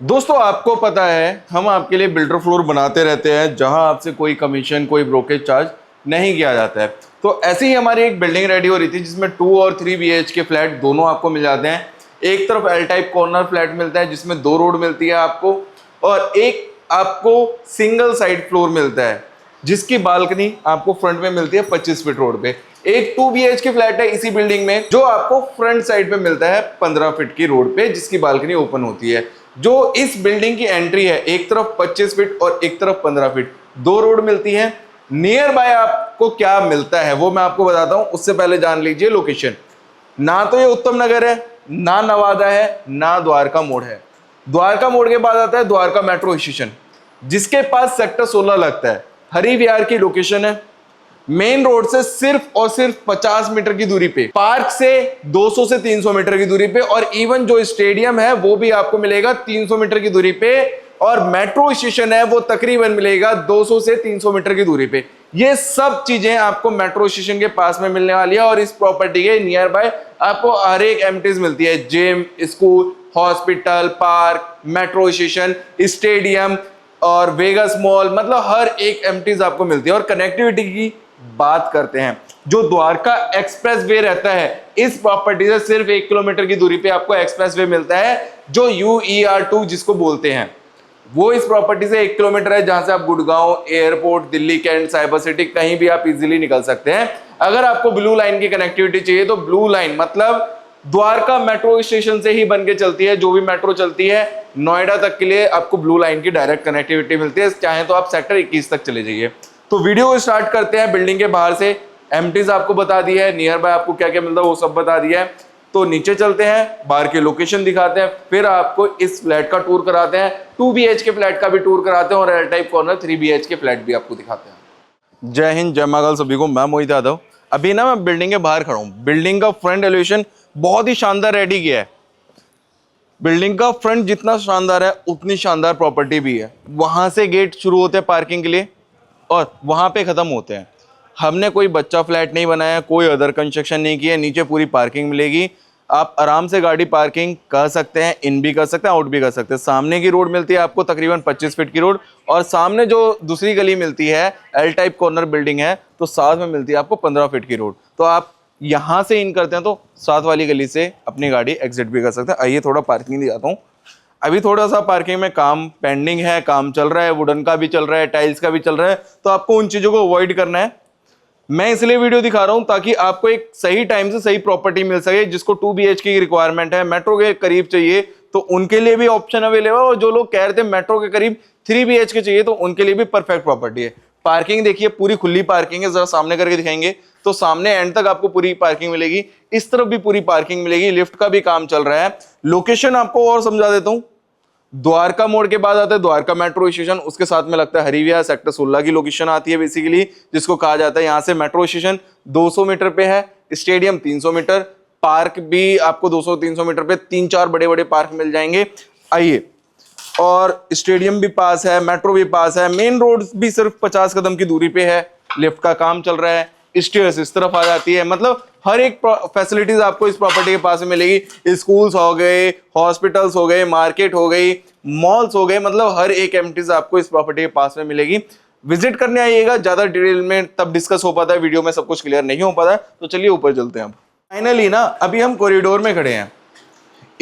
दोस्तों आपको पता है हम आपके लिए बिल्डर फ्लोर बनाते रहते हैं जहां आपसे कोई कमीशन कोई ब्रोकेज चार्ज नहीं किया जाता है। तो ऐसे ही हमारी एक बिल्डिंग रेडी हो रही थी जिसमें 2 और 3 BHK फ्लैट दोनों आपको मिल जाते हैं। एक तरफ एल टाइप कॉर्नर फ्लैट मिलता है जिसमें 2 रोड मिलती है आपको, और एक आपको सिंगल साइड फ्लोर मिलता है जिसकी बालकनी आपको फ्रंट में मिलती है 25 फीट रोड पे। एक 2 BHK फ्लैट है इसी बिल्डिंग में जो आपको फ्रंट साइड पे मिलता है 15 फीट की रोड पे, जिसकी बालकनी ओपन होती है। जो इस बिल्डिंग की एंट्री है, एक तरफ 25 फीट और एक तरफ 15 फीट, 2 रोड मिलती है। नियर बाय आपको क्या मिलता है वो मैं आपको बताता हूं, उससे पहले जान लीजिए लोकेशन। ना तो ये उत्तम नगर है, ना नवादा है, ना द्वारका मोड़ है। द्वारका मोड़ के बाद आता है द्वारका मेट्रो स्टेशन जिसके पास सेक्टर 16 लगता है। हरि विहार की लोकेशन है, मेन रोड से सिर्फ और सिर्फ 50 मीटर की दूरी पे, पार्क से 200 से 300 मीटर की दूरी पे, और इवन जो स्टेडियम है वो भी आपको मिलेगा 300 मीटर की दूरी पे, और मेट्रो स्टेशन है वो तकरीबन मिलेगा 200 से 300 मीटर की दूरी पे। ये सब चीजें आपको मेट्रो स्टेशन के पास में मिलने वाली है, और इस प्रॉपर्टी के नियर बाय आपको हर एक एमिनिटीज मिलती है, gym, school, hospital, park, metro station, stadium और वेगस मॉल, मतलब हर एक एमिनिटीज आपको मिलती है। और कनेक्टिविटी की बात करते हैं, जो द्वारका एक्सप्रेस वे रहता है, इस प्रॉपर्टी से सिर्फ 1 किलोमीटर की दूरी पे आपको एक्सप्रेस वे मिलता है जो UER2 जिसको बोलते हैं। वो इस प्रॉपर्टी से 1 किलोमीटर है जहां से आप Gurgaon airport, Delhi Cantt, cyber city कहीं भी आप इजीली निकल सकते हैं। अगर आपको ब्लू लाइन की कनेक्टिविटी चाहिए तो ब्लू लाइन मतलब द्वारका मेट्रो स्टेशन से ही बन के चलती है, जो भी मेट्रो चलती है नोएडा तक के लिए आपको ब्लू लाइन की डायरेक्ट कनेक्टिविटी मिलती है। चाहे तो आप सेक्टर 21 तक चले जाइए। तो वीडियो को स्टार्ट करते हैं। बिल्डिंग के बाहर से एमिनिटीज आपको बता दिया है, नियर बाय आपको क्या क्या मिलता है वो सब बता दिया है। तो नीचे चलते हैं, बाहर की लोकेशन दिखाते हैं, फिर आपको इस फ्लैट का टूर कराते हैं, 2 BHK फ्लैट का भी टूर कराते हैं, और L type corner 3 BHK flat भी आपको दिखाते हैं। जय हिंद, जय महाकाल सभी को। मैं मोहित यादव। अभी ना मैं बिल्डिंग के बाहर खड़ा हूँ। बिल्डिंग का फ्रंट एलिवेशन बहुत ही शानदार रेडी किया है। बिल्डिंग का फ्रंट जितना शानदार है उतनी शानदार प्रॉपर्टी भी है। वहां से गेट शुरू होते हैं पार्किंग के लिए और वहां पे खत्म होते हैं। हमने कोई बच्चा फ्लैट नहीं बनाया, कोई अदर कंस्ट्रक्शन नहीं किया। नीचे पूरी पार्किंग मिलेगी, आप आराम से गाड़ी पार्किंग कर सकते हैं, इन भी कर सकते हैं, आउट भी कर सकते हैं। सामने की रोड मिलती है आपको तकरीबन 25 फीट की रोड, और सामने जो दूसरी गली मिलती है एल टाइप कॉर्नर बिल्डिंग है तो साथ में मिलती है आपको 15 फीट की रोड। तो आप यहाँ से इन करते हैं तो साथ वाली गली से अपनी गाड़ी एग्जिट भी कर सकते हैं। आइए थोड़ा पार्किंग दिखाता हूँ। अभी थोड़ा सा पार्किंग में काम पेंडिंग है, काम चल रहा है, वुडन का भी चल रहा है, टाइल्स का भी चल रहा है, तो आपको उन चीजों को अवॉइड करना है। मैं इसलिए वीडियो दिखा रहा हूं ताकि आपको एक सही टाइम से सही प्रॉपर्टी मिल सके। जिसको 2 BHK की रिक्वायरमेंट है, मेट्रो के करीब चाहिए तो उनके लिए भी ऑप्शन अवेलेबल है, और जो लोग कह रहे थे मेट्रो के करीब 3 BHK चाहिए तो उनके लिए भी परफेक्ट प्रॉपर्टी है। पार्किंग देखिए, पूरी खुली पार्किंग है, जरा सामने करके दिखाएंगे तो सामने एंड तक आपको पूरी पार्किंग मिलेगी, इस तरफ भी पूरी पार्किंग मिलेगी, लिफ्ट का भी काम चल रहा है। लोकेशन आपको और समझा देता हूं। द्वारका मोड़ के बाद आता है द्वारका मेट्रो स्टेशन, उसके साथ में लगता है हरि विहार, सेक्टर 16 की लोकेशन आती है बेसिकली, जिसको कहा जाता है। यहाँ से मेट्रो स्टेशन 200 मीटर पे है, स्टेडियम 300 मीटर, पार्क भी आपको 200-300 मीटर पे 3-4 बड़े बड़े पार्क मिल जाएंगे। आइए, और स्टेडियम भी पास है, मेट्रो भी पास है, मेन रोड भी सिर्फ 50 कदम की दूरी पे है, लिफ्ट का काम चल रहा है, स्टेयर्स इस तरफ आ जाती है। मतलब हर एक फैसिलिटीज आपको इस प्रॉपर्टी के पास में मिलेगी। स्कूल्स हो गए, हॉस्पिटल्स हो गए, मार्केट हो गई, मॉल्स हो गए, मतलब हर एक एमिनिटीज आपको इस प्रॉपर्टी के पास में मिलेगी। विजिट करने आइएगा, ज्यादा डिटेल में तब डिस्कस हो पाता है, वीडियो में सब कुछ क्लियर नहीं हो पाता है। तो चलिए ऊपर चलते हैं। अब फाइनली ना अभी हम कॉरिडोर में खड़े हैं।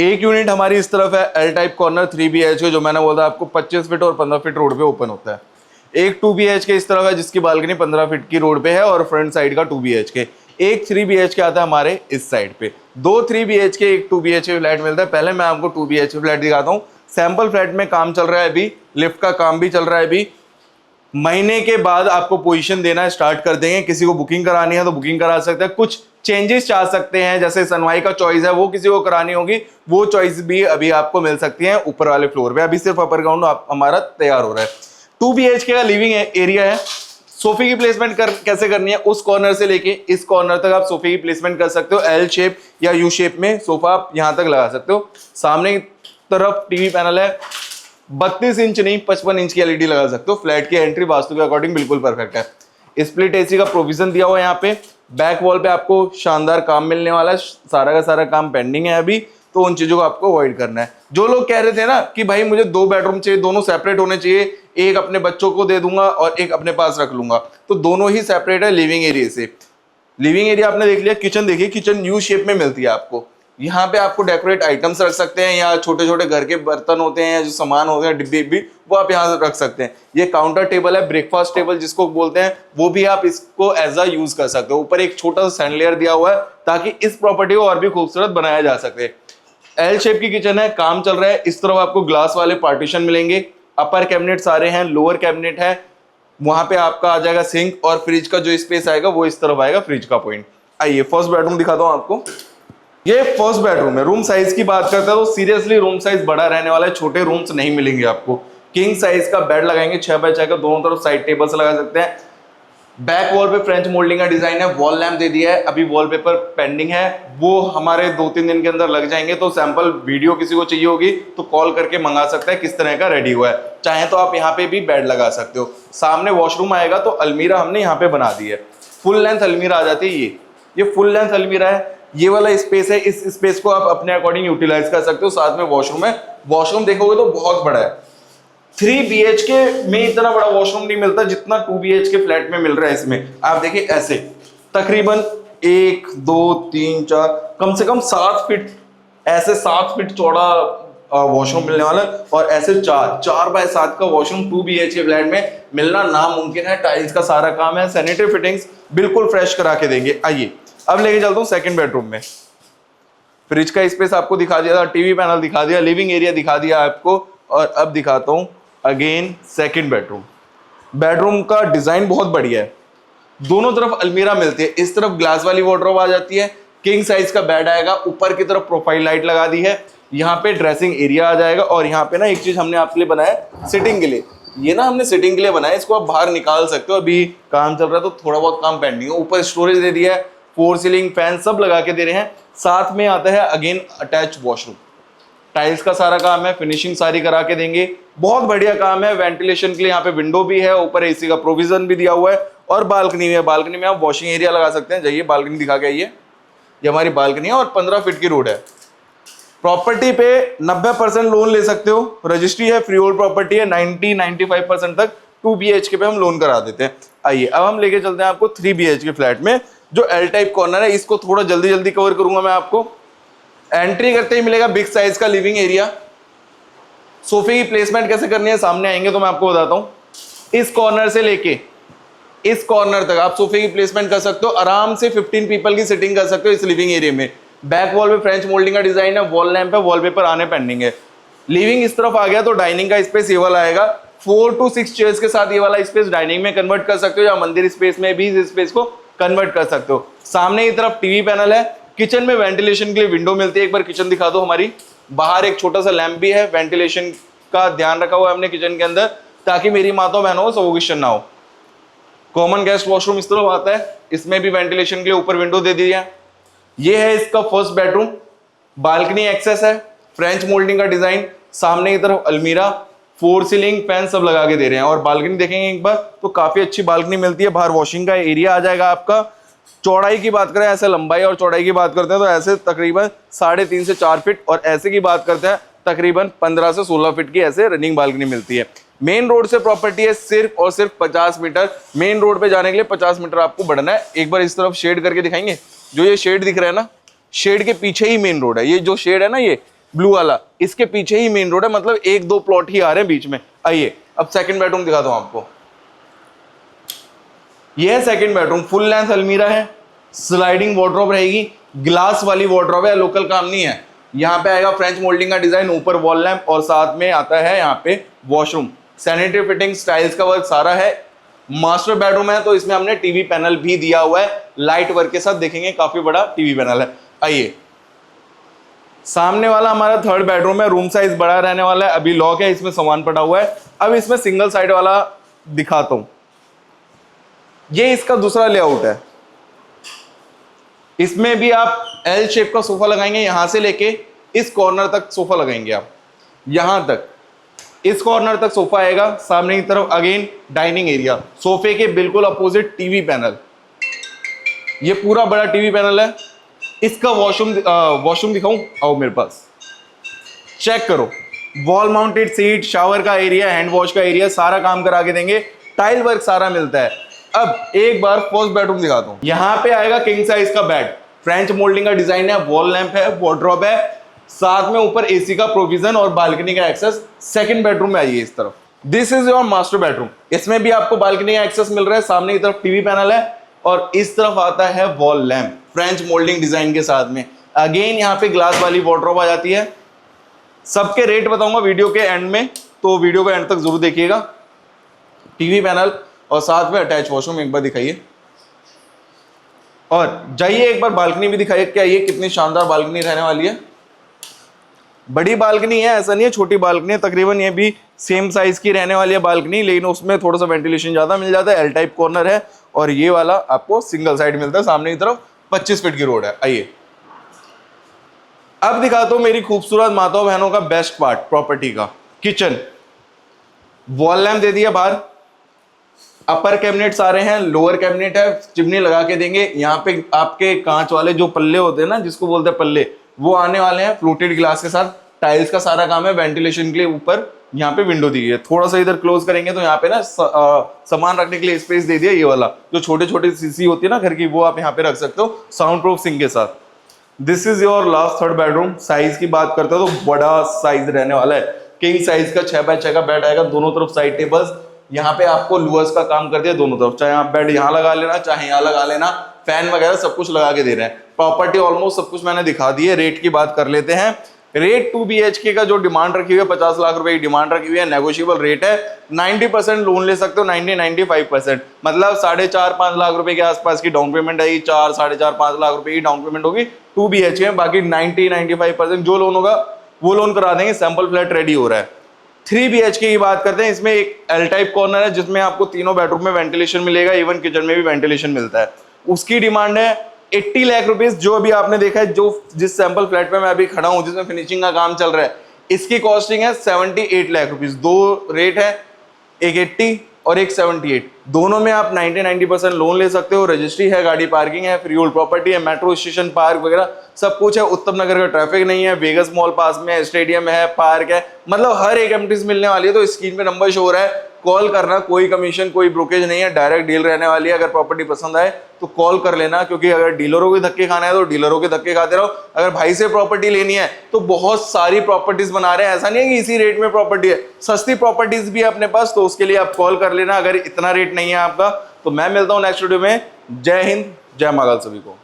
एक यूनिट हमारी इस तरफ है, एल टाइप कॉर्नर 3 BHK, जो मैंने बोला आपको 25 फीट और 15 फीट रोड पे ओपन होता है। एक 2 BHK इस तरफ है जिसकी बालकनी 15 फीट की रोड पे है, और फ्रंट साइड का 2 BHK। एक 3 BHK आता है हमारे इस साइड पे। 2 3 BHK, एक 2 BHK फ्लैट मिलता है। पहले मैं आपको 2 BHK फ्लैट दिखाता हूँ। सैंपल फ्लैट में काम चल रहा है, अभी लिफ्ट का काम भी चल रहा है। अभी महीने के बाद आपको पोजीशन देना स्टार्ट कर देंगे। किसी को बुकिंग करानी है तो बुकिंग करा सकते हैं, कुछ चेंजेस चाह सकते हैं, जैसे सनवाई का चॉइस है वो किसी को करानी होगी, वो चॉइस भी अभी आपको मिल सकती है ऊपर वाले फ्लोर पे। अभी सिर्फ अपर ग्राउंड हमारा तैयार हो रहा है। 2 BHK का लिविंग एरिया है। सोफे की प्लेसमेंट कैसे करनी है, उस कॉर्नर से लेके इस कॉर्नर तक आप सोफे की प्लेसमेंट कर सकते हो। एल शेप या यू शेप में सोफा आप यहां तक लगा सकते हो। सामने की तरफ टीवी पैनल है, 32 इंच नहीं 55 इंच की एलईडी लगा सकते हो। फ्लैट की एंट्री वास्तु के अकॉर्डिंग बिल्कुल परफेक्ट है। स्प्लिट एसी का प्रोविजन दिया हुआ है यहाँ पे। बैक वॉल पे आपको शानदार काम मिलने वाला है, सारा का सारा काम पेंडिंग है अभी। तो उन चीजों को आपको अवॉइड करना है। जो लोग कह रहे थे ना कि भाई मुझे 2 बेडरूम चाहिए, दोनों सेपरेट होने चाहिए, एक अपने बच्चों को दे दूंगा और एक अपने पास रख लूंगा, तो दोनों ही सेपरेट है लिविंग एरिया से। लिविंग एरिया आपने देख लिया। किचन देखिए, किचन यू शेप में मिलती है आपको। यहाँ पे आपको डेकोरेट आइटम्स रख सकते हैं, या छोटे छोटे घर के बर्तन होते हैं, जो सामान होते हैं डिब्बे भी, वो आप यहाँ रख सकते हैं। ये काउंटर टेबल है, ब्रेकफास्ट टेबल जिसको बोलते हैं, वो भी आप इसको एज अ यूज कर सकते हो। ऊपर एक छोटा सा सैंडलेयर दिया हुआ है ताकि इस प्रॉपर्टी को और भी खूबसूरत बनाया जा सके। एल शेप की किचन है, काम चल रहा है। इस तरफ आपको ग्लास वाले पार्टीशन मिलेंगे, अपर कैबिनेट सारे हैं, लोअर कैबिनेट है। वहां पे आपका आ जाएगा सिंक, और फ्रिज का जो स्पेस आएगा वो इस तरफ आएगा, फ्रिज का पॉइंट। आइए फर्स्ट बेडरूम दिखाता हूं आपको। ये फर्स्ट बेडरूम है। रूम साइज की बात करते हैं तो सीरियसली रूम साइज बड़ा रहने वाला है, छोटे रूम्स नहीं मिलेंगे आपको। किंग साइज का बेड लगाएंगे, 6x6 का, दोनों तरफ साइड टेबल्स लगा सकते हैं। बैक वॉल पे फ्रेंच मोल्डिंग का डिजाइन है, वॉल लैंप दे दिया है। अभी वॉलपेपर पेंडिंग है, वो हमारे 2-3 दिन के अंदर लग जाएंगे। तो सैंपल वीडियो किसी को चाहिए होगी तो कॉल करके मंगा सकता है किस तरह का रेडी हुआ है। चाहे तो आप यहाँ पे भी बेड लगा सकते हो। सामने वॉशरूम आएगा, तो अलमीरा हमने यहाँ पे बना दी है, फुल लेंथ अलमीरा आ जाती है। ये फुल लेंथ अलमीरा है। ये वाला स्पेस है, इस स्पेस को आप अपने अकॉर्डिंग यूटिलाइज कर सकते हो। साथ में वॉशरूम है। वॉशरूम देखोगे तो बहुत बड़ा है। 3 BHK में इतना बड़ा वॉशरूम नहीं मिलता जितना 2 BHK फ्लैट में मिल रहा है। इसमें आप देखिए ऐसे तकरीबन 1 2 3 4 कम से कम 7 फीट, ऐसे 7 फीट चौड़ा वॉशरूम मिलने वाला है। और ऐसे 4x7 का वॉशरूम 2 BHK फ्लैट में मिलना नामुमकिन है। टाइल्स का सारा काम है, सैनिटरी फिटिंग्स बिल्कुल फ्रेश करा के देंगे। आइए अब लेके चलता हूँ सेकंड बेडरूम में। फ्रिज का स्पेस आपको दिखा दिया था, टीवी पैनल दिखा दिया, लिविंग एरिया दिखा दिया आपको, और अब दिखाता हूँ अगेन सेकंड बेडरूम। बेडरूम का डिजाइन बहुत बढ़िया है। दोनों तरफ अलमीरा मिलती है। इस तरफ ग्लास वाली वार्डरोब आ जाती है। किंग साइज का बेड आएगा, ऊपर की तरफ प्रोफाइल लाइट लगा दी है। यहाँ पे ड्रेसिंग एरिया आ जाएगा, और यहाँ पे ना एक चीज हमने आपके लिए बनाया सिटिंग के लिए। ये ना हमने सिटिंग के लिए बनाया, इसको आप बाहर निकाल सकते हो। अभी काम चल रहा है तो थोड़ा बहुत काम पेंडिंग है। ऊपर स्टोरेज दे दिया है, 4 सीलिंग फैन सब लगा के दे रहे हैं। साथ में आता है अगेन अटैच वॉशरूम। टाइल्स का सारा काम है, फिनिशिंग सारी करा के देंगे। बहुत बढ़िया काम है। वेंटिलेशन के लिए यहाँ पे विंडो भी है, ऊपर एसी का प्रोविजन भी दिया हुआ है, और बालकनी में, बालकनी में आप वॉशिंग एरिया लगा सकते हैं। जाइए बालकनी दिखा के आइए। ये हमारी बालकनी है और 15 फीट की रोड है। प्रॉपर्टी पे 90% लोन ले सकते हो। रजिस्ट्री है, फ्री होल्ड प्रॉपर्टी है। 90-95% तक 2 BHK पे हम लोन करा देते हैं। आइए अब हम लेके चलते हैं आपको 3 BHK फ्लैट में, जो एल टाइप कॉर्नर है। इसको थोड़ा जल्दी जल्दी कवर करूंगा मैं आपको। एंट्री करते ही मिलेगा बिग साइज का लिविंग एरिया। सोफे की प्लेसमेंट कैसे करनी है सामने आएंगे तो मैं आपको बताता हूं। इस कॉर्नर से लेके इस कॉर्नर तक आप सोफे की प्लेसमेंट कर सकते हो। आराम से 15 पीपल की सिटिंग कर सकते हो इस लिविंग एरिया में। बैक वॉल पे फ्रेंच मोल्डिंग का डिजाइन है, वॉल लैंप है, वॉलपेपर आने पेंडिंग है। लिविंग इस तरफ आ गया तो डाइनिंग का स्पेस ये वाला आएगा। 4 to 6 चेयर्स के साथ ये वाला स्पेस डाइनिंग में कन्वर्ट कर सकते हो, या मंदिर स्पेस में भी इस स्पेस को कन्वर्ट कर सकते हो। सामने की तरफ टीवी पैनल है। किचन में वेंटिलेशन के लिए विंडो मिलती है। एक बार किचन दिखा दो हमारी। बाहर एक छोटा सा लैंप भी है। वेंटिलेशन का ध्यान रखा हुआ है हमने किचन के अंदर, ताकि मेरी माताओं बहनों को सफोकेशन ना हो। कॉमन गेस्ट वॉशरूम इस तरफ आता है, इसमें भी वेंटिलेशन के लिए ऊपर विंडो दे दी है। ये है इसका फर्स्ट बेडरूम। बालकनी एक्सेस है, फ्रेंच मोल्डिंग का डिजाइन, सामने की तरफ अलमीरा, 4 सीलिंग फैन सब लगा के दे रहे हैं। और बालकनी देखेंगे एक बार तो काफी अच्छी बालकनी मिलती है। बाहर वॉशिंग का एरिया आ जाएगा आपका। चौड़ाई की बात करें, ऐसे लंबाई और चौड़ाई की बात करते हैं तो ऐसे तकरीबन 3.5 से 4 फीट, और ऐसे की बात करते हैं तकरीबन 15 से 16 फीट की ऐसे रनिंग बालकनी मिलती है। मेन रोड से प्रॉपर्टी है सिर्फ और सिर्फ 50 मीटर। मेन रोड पे जाने के लिए 50 मीटर आपको बढ़ना है। एक बार इस तरफ शेड करके दिखाएंगे। जो ये शेड दिख रहा है ना, शेड के पीछे ही मेन रोड है। ये जो शेड है ना, ये ब्लू वाला, इसके पीछे ही मेन रोड है। मतलब 1-2 प्लॉट ही आ रहे हैं बीच में। आइए अब सेकंड बेडरूम दिखाता हूं आपको। ये है सेकंड बेडरूम। फुल लेंथ अलमीरा है, स्लाइडिंग वार्डरोब रहेगी, ग्लास वाली वार्डरोब है, लोकल काम नहीं है। यहाँ पे आएगा फ्रेंच मोल्डिंग का डिजाइन, ऊपर वॉल लैंप, और साथ में आता है यहाँ पे वॉशरूम। सैनिटरी फिटिंग, स्टाइल्स का वर्क सारा है। मास्टर बेडरूम है तो इसमें हमने टीवी पैनल भी दिया हुआ है, लाइट वर्क के साथ। देखेंगे काफी बड़ा टीवी पैनल है। आइए सामने वाला हमारा थर्ड बेडरूम है। रूम साइज बड़ा रहने वाला है। अभी लॉक है, इसमें सामान पड़ा हुआ है। अब इसमें सिंगल साइड वाला दिखाता हूं। ये इसका दूसरा लेआउट है। इसमें भी आप एल शेप का सोफा लगाएंगे, यहां से लेके इस कॉर्नर तक सोफा लगाएंगे आप, यहां तक इस कॉर्नर तक सोफा आएगा। सामने की तरफ अगेन डाइनिंग एरिया, सोफे के बिल्कुल अपोजिट टीवी पैनल। ये पूरा बड़ा टीवी पैनल है। इसका वॉशरूम दिखाऊं? आओ मेरे पास। चेक करो, वॉल माउंटेड सीट, शावर का एरिया, हैंड वॉश का एरिया, सारा काम करा के देंगे, टाइल वर्क सारा मिलता है। अब एक बार फर्स्ट बेडरूम दिखाता हूं। यहाँ पे आएगा किंग साइज का बेड, फ्रेंच मोल्डिंग का डिजाइन है, वॉल लैंप है, वार्डरोब है, साथ में ऊपर एसी का प्रोविजन और बालकनी का एक्सेस। सेकंड बेडरूम में आइए इस तरफ, this is your master bedroom. इसमें भी आपको बालकनी का एक्सेस मिल रहा है, सामने की तरफ टीवी पैनल है और इस तरफ आता है wall lamp French moulding design के साथ में। अगेन यहाँ पे ग्लास वाली वार्डरोब आ जाती है। सबके रेट बताऊंगा वीडियो के एंड में, तो वीडियो को एंड तक जरूर देखिएगा। टीवी पैनल और साथ में अटैच वॉशरूम एक बार दिखाइए, और जाइए एक बार बालकनी भी दिखाइए। क्या ये कितनी शानदार बालकनी रहने वाली है, बड़ी बालकनी है, ऐसा नहीं है छोटी बालकनी है। तकरीबन ये भी सेम साइज की रहने वाली है बालकनी, लेकिन उसमें थोड़ा सा वेंटिलेशन ज्यादा मिल जाता है। एल टाइप कॉर्नर है और ये वाला आपको सिंगल साइड मिलता है। सामने की तरफ 25 फीट की रोड है। आइए अब दिखाता हूं मेरी खूबसूरत माताओं बहनों का बेस्ट पार्ट प्रॉपर्टी का, किचन। वॉल लैंप दे दिया बाहर, अपर कैबिनेट आ रहे हैं, लोअर कैबिनेट है, चिमनी लगा के देंगे। यहाँ पे आपके कांच वाले जो पल्ले होते हैं ना, जिसको बोलते हैं पल्ले, वो आने वाले हैं फ्लूटेड ग्लास के साथ। टाइल्स का सारा काम है, वेंटिलेशन के लिए ऊपर यहाँ पे विंडो दी है। थोड़ा सा इधर क्लोज करेंगे तो यहाँ पे ना सामान रखने के लिए स्पेस दे दिया। ये वाला जो छोटे छोटे सीसी होती है ना घर की, वो आप यहाँ पे रख सकते हो साउंड प्रूफ सिंक के साथ। This is your last third bedroom. Size की बात करते हो तो बड़ा साइज रहने वाला है, किंग साइज का 6x6 का बेड आएगा, दोनों तरफ साइड टेबल्स। यहाँ पे आपको लुअर्स का काम कर दिया दोनों तरफ, चाहे आप बेड यहाँ लगा लेना चाहे यहाँ लगा लेना, फैन वगैरह सब कुछ लगा के दे रहे हैं। प्रॉपर्टी ऑलमोस्ट सब कुछ मैंने दिखा दी है। रेट की बात कर लेते हैं। रेट 2 BHK का जो डिमांड रखी हुई है 50 लाख रुपए की डिमांड रखी हुई है, नेगोशिएबल रेट है। 90% लोन ले सकते हो, 90-95%, मतलब 4.5-5 लाख रुपए के आसपास की डाउन पेमेंट आएगी। 4-4.5-5 लाख रुपए की डाउन पेमेंट होगी 2 BHK में। बाकी 90-95% जो लोन होगा वो लोन करा देंगे। सैंपल फ्लैट रेडी हो रहा है। 3 BHK की बात करते हैं। इसमें एक एल टाइप कॉर्नर है जिसमें आपको तीनों बेडरूम में वेंटिलेशन मिलेगा, इवन किचन में भी वेंटिलेशन मिलता है। उसकी डिमांड है 80 लाख रुपीस। जो अभी आपने देखा है, जो जिस सैंपल फ्लैट पे मैं अभी खड़ा हूं जिसमें फिनिशिंग का काम चल रहा है, इसकी कॉस्टिंग है 78 लाख रुपीस। दो रेट है, एक 80 और एक 78। दोनों में आप 90% लोन ले सकते हो। रजिस्ट्री है, गाड़ी पार्किंग है, फ्री होल्ड प्रॉपर्टी है, मेट्रो स्टेशन, पार्क वगैरह सब कुछ है। उत्तम नगर का ट्रैफिक नहीं है, वेगस मॉल पास में है, स्टेडियम है, पार्क है, मतलब हर एक एमिनिटीज मिलने वाली है। तो स्क्रीन पे नंबर शो हो रहा है, कॉल करना, कोई कमीशन कोई ब्रोकेज नहीं है, डायरेक्ट डील रहने वाली है। अगर प्रॉपर्टी पसंद आए तो कॉल कर लेना, क्योंकि अगर डीलरों के धक्के खाना है तो डीलरों के धक्के खाते रहो। अगर भाई से प्रॉपर्टी लेनी है तो बहुत सारी प्रॉपर्टीज बना रहे हैं, ऐसा नहीं है कि इसी रेट में प्रॉपर्टी है, सस्ती प्रॉपर्टीज भी है अपने पास। तो उसके लिए आप कॉल कर लेना अगर इतना रेट नहीं है आपका। तो मैं मिलता हूं नेक्स्ट वीडियो में। जय हिंद, जय महाकाल सभी को।